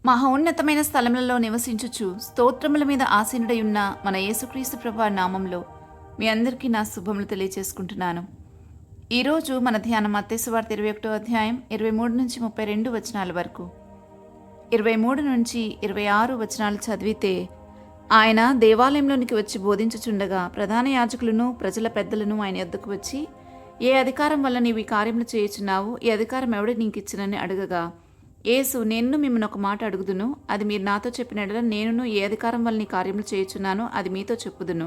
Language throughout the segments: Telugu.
మహోన్నతమైన స్థలములలో నివసించుచు స్తోత్రముల మీద ఆసీనుడయున్న మన యేసుక్రీస్తు ప్రభువారి నామంలో మీ అందరికీ నా శుభములు తెలియజేసుకుంటున్నాను. ఈరోజు మన ధ్యానం మత్తయి సువార్త 21వ అధ్యాయం 23 నుంచి 32 వచనాల వరకు. 23 నుంచి 26 వచనాలు చదివితే, ఆయన దేవాలయంలోనికి వచ్చి బోధించుచుండగా ప్రధాన యాజకులను ప్రజల పెద్దలను ఆయన యొద్దకు వచ్చి, ఏ అధికారం వల్ల నీవు ఈ కార్యములు చేయుచున్నావు? ఈ అధికారం ఎవడు నీకిచ్చినని అడగగా, యేసు, నేను మిమ్మల్ని ఒక మాట అడుగుదును, అది మీరు నాతో చెప్పినట్ల నేనును ఏ అధికారం వల్ల నీ కార్యములు చేయుచున్నానో అది మీతో చెప్పుదును.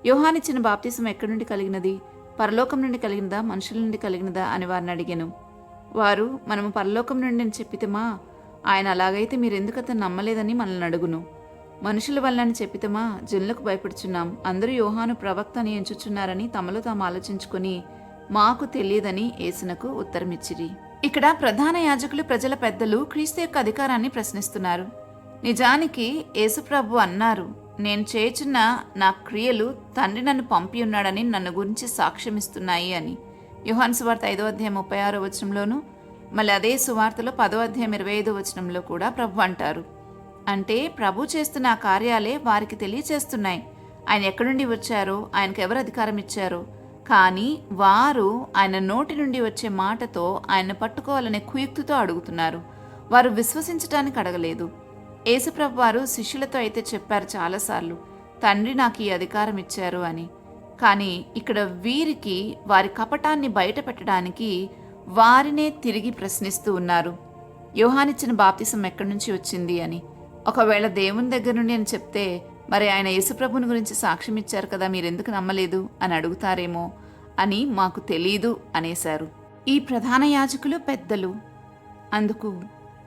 యోహానిచ్చిన బాప్తిసం ఎక్కడి నుండి కలిగినది? పరలోకం నుండి కలిగినదా, మనుషుల నుండి కలిగినదా అని వారిని అడిగాను. వారు, మనము పరలోకం నుండి అని చెప్పితమా? ఆయన అలాగైతే మీరు ఎందుకు అతను నమ్మలేదని మనల్ని అడుగును. మనుషుల వల్ల అని చెప్పితమా? జనులకు భయపడుచున్నాం. అందరూ యోహాను ప్రవక్త అని ఎంచుచున్నారని తమలో తాము ఆలోచించుకొని, మాకు తెలియదని యేసునకు ఉత్తరమిచ్చిరి. ఇక్కడ ప్రధాన యాజకులు ప్రజల పెద్దలు క్రీస్తు యొక్క అధికారాన్ని ప్రశ్నిస్తున్నారు. నిజానికి యేసుప్రభు అన్నారు, నేను చేయుచున్న నా క్రియలు తండ్రి నన్ను పంపి ఉన్నాడని నన్ను గురించి సాక్ష్యమిస్తున్నాయి అని. యోహాను సువార్త 5వ అధ్యాయం 36వ వచనంలోను, మళ్ళీ అదే సువార్తలో 10వ అధ్యాయం 25వ వచనంలో కూడా ప్రభు అంటారు. అంటే ప్రభు చేస్తున్న ఆ కార్యాలే వారికి తెలియచేస్తున్నాయి ఆయన ఎక్కడి నుండి వచ్చారో, ఆయనకు ఎవరు అధికారం ఇచ్చారో. కానీ వారు ఆయన నోటి నుండి వచ్చే మాటతో ఆయన పట్టుకోవాలనే కుయుక్తితో అడుగుతున్నారు. వారు విశ్వసించటానికి అడగలేదు. యేసుప్రభు వారు శిష్యులతో అయితే చెప్పారు చాలాసార్లు, తండ్రి నాకు ఈ అధికారం ఇచ్చారు అని. కానీ ఇక్కడ వీరికి వారి కపటాన్ని బయట పెట్టడానికి వారినే తిరిగి ప్రశ్నిస్తూ ఉన్నారు. యోహానిచ్చిన బాప్తిసం ఎక్కడి నుంచి వచ్చింది అని. ఒకవేళ దేవుని దగ్గర నుండి అని చెప్తే, మరి ఆయన యేసుప్రభుని గురించి సాక్ష్యం ఇచ్చారు కదా, మీరెందుకు నమ్మలేదు అని అడుగుతారేమో అని మాకు తెలీదు అనేశారు ఈ ప్రధాన యాజకులు పెద్దలు. అందుకు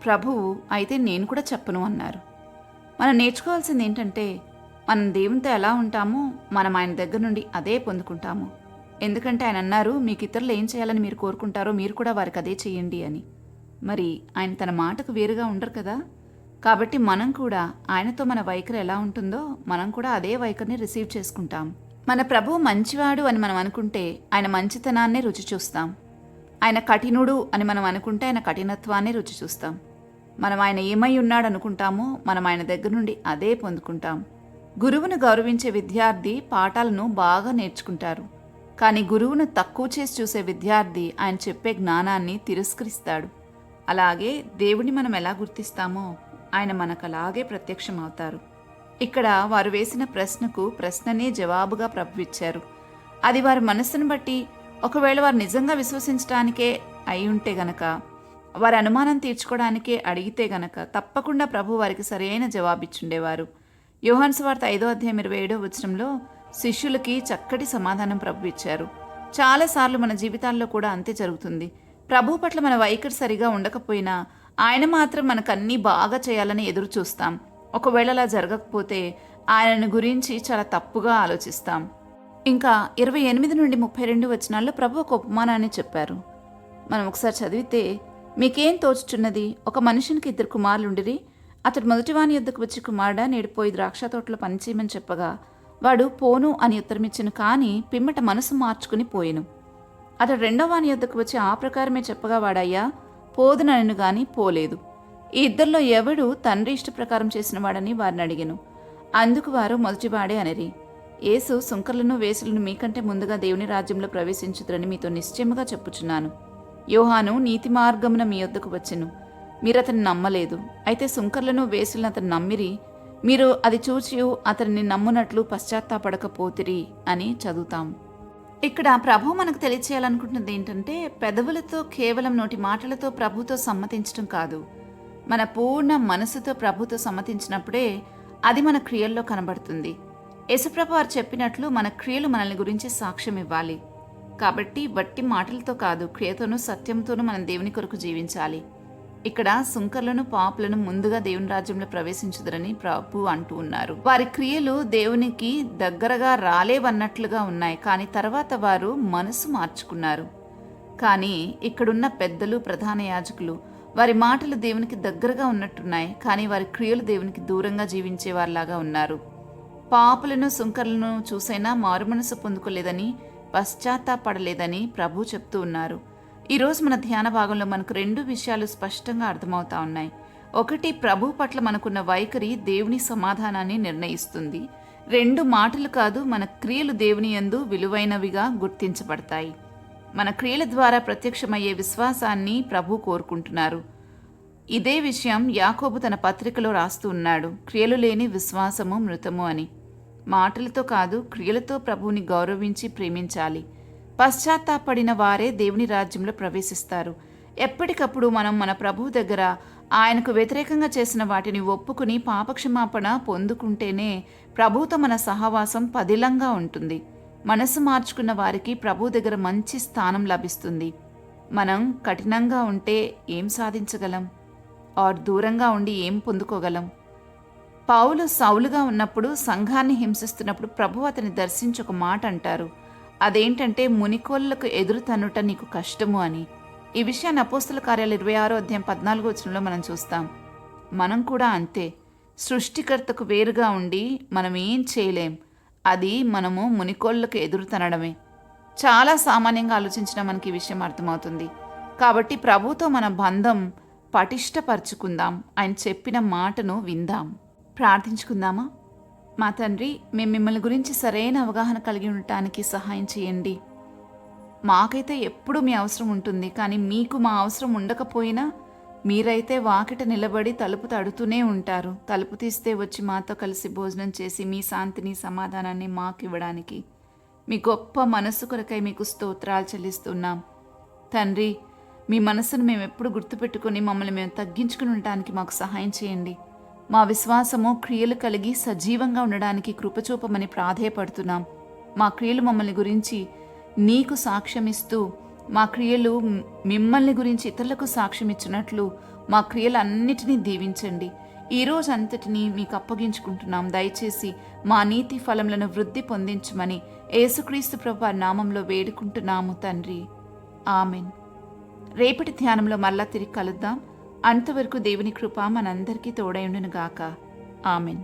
ప్రభువు, అయితే నేను కూడా చెప్పను అన్నారు. మనం నేర్చుకోవాల్సింది ఏంటంటే, మనం దేవునితో ఎలా ఉంటామో మనం ఆయన దగ్గర నుండి అదే పొందుకుంటాము. ఎందుకంటే ఆయన అన్నారు, మీకు ఇతరులు ఏం చేయాలని మీరు కోరుకుంటారో మీరు కూడా వారికి అదే చేయండి అని. మరి ఆయన తన మాటకు వేరుగా ఉండరు కదా. కాబట్టి మనం కూడా ఆయనతో మన వైఖరి ఎలా ఉంటుందో మనం కూడా అదే వైఖరిని రిసీవ్ చేసుకుంటాం. మన ప్రభువు మంచివాడు అని మనం అనుకుంటే ఆయన మంచితనాన్నే రుచి చూస్తాం. ఆయన కఠినుడు అని మనం అనుకుంటే ఆయన కఠినత్వాన్ని రుచి చూస్తాం. మనం ఆయన ఏమై ఉన్నాడు అనుకుంటామో మనం ఆయన దగ్గర నుండి అదే పొందుకుంటాం. గురువును గౌరవించే విద్యార్థి పాఠాలను బాగా నేర్చుకుంటారు. కానీ గురువును తక్కువ చేసి చూసే విద్యార్థి ఆయన చెప్పే జ్ఞానాన్ని తిరస్కరిస్తాడు. అలాగే దేవుడిని మనం ఎలా గుర్తిస్తామో ఆయన మనకు అలాగే ప్రత్యక్షమవుతారు. ఇక్కడ వారు వేసిన ప్రశ్నకు ప్రశ్ననే జవాబుగా ప్రభు ఇచ్చారు. అది వారి మనస్సును బట్టి, ఒకవేళ వారు నిజంగా విశ్వసించడానికే అయి ఉంటే గనక, వారి అనుమానం తీర్చుకోవడానికే అడిగితే గనక తప్పకుండా ప్రభు వారికి సరైన జవాబిచ్చుండేవారు. యోహాను సువార్త 5వ అధ్యాయం 27వ వచనంలో శిష్యులకి చక్కటి సమాధానం ప్రభు ఇచ్చారు. చాలాసార్లు మన జీవితాల్లో కూడా అంతే జరుగుతుంది. ప్రభు పట్ల మన వైఖరి సరిగా ఉండకపోయినా ఆయన మాత్రం మనకన్నీ బాగా చేయాలని ఎదురు చూస్తాం. ఒకవేళ అలా జరగకపోతే ఆయనను గురించి చాలా తప్పుగా ఆలోచిస్తాం. ఇంకా 28 నుండి 32 వచనాల్లో ప్రభు ఒక ఉపమానాన్ని చెప్పారు. మనం ఒకసారి చదివితే, మీకేం తోచుచున్నది? ఒక మనుషునికి 2 కుమారులుండిరి. అతడు మొదటివాని యొద్దకు వచ్చి, కుమారుడా, నేడు పోయి ద్రాక్ష తోటలో పనిచేయమని చెప్పగా, వాడు పోను అని ఉత్తరమిచ్చెను. కానీ పిమ్మట మనసు మార్చుకుని పోయెను. అతడు రెండవ వాని యొద్దకు వచ్చి ఆ ప్రకారమే చెప్పగా, వాడయ్యా పోదునను గాని పోలేదు. ఈ ఇద్దరిలో ఎవడు తండ్రి ఇష్ట ప్రకారం చేసిన వాడని వారిని అడిగెను. అందుకు వారు, మొదటివాడే అనిరి. యేసు, సుంకర్లను వేసులను మీకంటే ముందుగా దేవుని రాజ్యంలో ప్రవేశించుదురని మీతో నిశ్చయముగా చెప్పుచున్నాను. యోహాను నీతి మార్గమున మీ యొద్దకు వచ్చెను, మీరు అతన్ని నమ్మలేదు. అయితే సుంకర్లను వేసులను అతను నమ్మిరి. మీరు అది చూచి అతన్ని నమ్మునట్లు పశ్చాత్తాపడకపోతిరి అని చదువుతాం. ఇక్కడ ప్రభు మనకు తెలియచేయాలనుకుంటున్నది ఏంటంటే, పెదవులతో కేవలం నోటి మాటలతో ప్రభుతో సమ్మతించడం కాదు, మన పూర్ణ మనసుతో ప్రభుతో సమ్మతించినప్పుడే అది మన క్రియల్లో కనబడుతుంది. యేసుప్రభు వారు చెప్పినట్లు మన క్రియలు మనల్ని గురించి సాక్ష్యం ఇవ్వాలి. కాబట్టి వట్టి మాటలతో కాదు, క్రియతోనూ సత్యంతోనూ మనం దేవుని కొరకు జీవించాలి. ఇక్కడ సుంకర్లను పాపులను ముందుగా దేవుని రాజ్యంలో ప్రవేశించుదరని ప్రభు అంటూ ఉన్నారు. వారి క్రియలు దేవునికి దగ్గరగా రాలేవన్నట్లుగా ఉన్నాయి, కానీ తర్వాత వారు మనసు మార్చుకున్నారు. కానీ ఇక్కడున్న పెద్దలు ప్రధాన యాజకులు వారి మాటలు దేవునికి దగ్గరగా ఉన్నట్టున్నాయి, కానీ వారి క్రియలు దేవునికి దూరంగా జీవించే వారిలాగా ఉన్నారు. పాపులను సుంకర్లను చూసైనా మారుమనసు పొందుకోలేదని, పశ్చాత్తాపడలేదని ప్రభు చెప్తూ ఉన్నారు. ఈరోజు మన ధ్యాన భాగంలో మనకు 2 విషయాలు స్పష్టంగా అర్థమవుతా ఉన్నాయి. ఒకటి, ప్రభు పట్ల మనకున్న వైఖరి దేవుని సమాధానాన్ని నిర్ణయిస్తుంది. 2, మాటలు కాదు, మన క్రియలు దేవుని యందు విలువైనవిగా గుర్తించబడతాయి. మన క్రియల ద్వారా ప్రత్యక్షమయ్యే విశ్వాసాన్ని ప్రభు కోరుకుంటున్నారు. ఇదే విషయం యాకోబు తన పత్రికలో రాస్తూ ఉన్నాడు. క్రియలు లేని విశ్వాసము మృతము అని. మాటలతో కాదు, క్రియలతో ప్రభువుని గౌరవించి ప్రేమించాలి. పశ్చాత్తాపడిన వారే దేవుని రాజ్యంలో ప్రవేశిస్తారు. ఎప్పటికప్పుడు మనం మన ప్రభువు దగ్గర ఆయనకు వ్యతిరేకంగా చేసిన వాటిని ఒప్పుకుని పాపక్షమాపణ పొందుకుంటేనే ప్రభువుతో మన సహవాసం పదిలంగా ఉంటుంది. మనసు మార్చుకున్న వారికి ప్రభు దగ్గర మంచి స్థానం లభిస్తుంది. మనం కఠినంగా ఉంటే ఏం సాధించగలం? దూరంగా ఉండి ఏం పొందుకోగలం? పౌలు సౌలుగా ఉన్నప్పుడు, సంఘాన్ని హింసిస్తున్నప్పుడు ప్రభు అతన్ని దర్శించి ఒక మాట అంటారు. అదేంటంటే, మునికోళ్లకు ఎదురు తన్నుట నీకు కష్టము అని. ఈ విషయాన్ని అపోస్తల కార్యాలు 26:14 మనం చూస్తాం. మనం కూడా అంతే. సృష్టికర్తకు వేరుగా ఉండి మనం ఏం చేయలేం. అది మనము మునికోళ్లకు ఎదురు తనడమే. చాలా సామాన్యంగా ఆలోచించిన మనకి ఈ విషయం అర్థమవుతుంది. కాబట్టి ప్రభుతో మన బంధం పటిష్టపరుచుకుందాం. ఆయన చెప్పిన మాటను విందాం. ప్రార్థించుకుందామా? మా తండ్రి, మేము మిమ్మల్ని గురించి సరైన అవగాహన కలిగి ఉండటానికి సహాయం చేయండి. మాకైతే ఎప్పుడు మీ అవసరం ఉంటుంది, కానీ మీకు మా అవసరం ఉండకపోయినా మీరైతే వాకిట నిలబడి తలుపు తడుతూనే ఉంటారు. తలుపు తీస్తే వచ్చి మాతో కలిసి భోజనం చేసి మీ శాంతిని, సమాధానాన్ని మాకు ఇవ్వడానికి మీ గొప్ప మనస్సు కొరకై మీకు స్తోత్రాలు చెల్లిస్తున్నాం. తండ్రి, మీ మనసును మేము ఎప్పుడు గుర్తుపెట్టుకుని మమ్మల్ని మేము తగ్గించుకుని ఉండటానికి మాకు సహాయం చేయండి. మా విశ్వాసము క్రియలు కలిగి సజీవంగా ఉండడానికి కృపచూపమని ప్రాధేయపడుతున్నాం. మా క్రియలు మమ్మల్ని గురించి నీకు సాక్ష్యమిస్తూ, మా క్రియలు మిమ్మల్ని గురించి ఇతరులకు సాక్ష్యం ఇచ్చినట్లు మా క్రియలన్నిటినీ దీవించండి. ఈరోజు అంతటినీ మీకు అప్పగించుకుంటున్నాం. దయచేసి మా నీతి ఫలములను వృద్ధి పొందించమని యేసుక్రీస్తు ప్రభువు నామంలో వేడుకుంటున్నాము తండ్రి. ఆమెన్. రేపటి ధ్యానంలో మరలా తిరిగి కలుద్దాం. అంతవరకు దేవుని కృప మనందరికీ తోడై ఉండును గాక. ఆమెన్.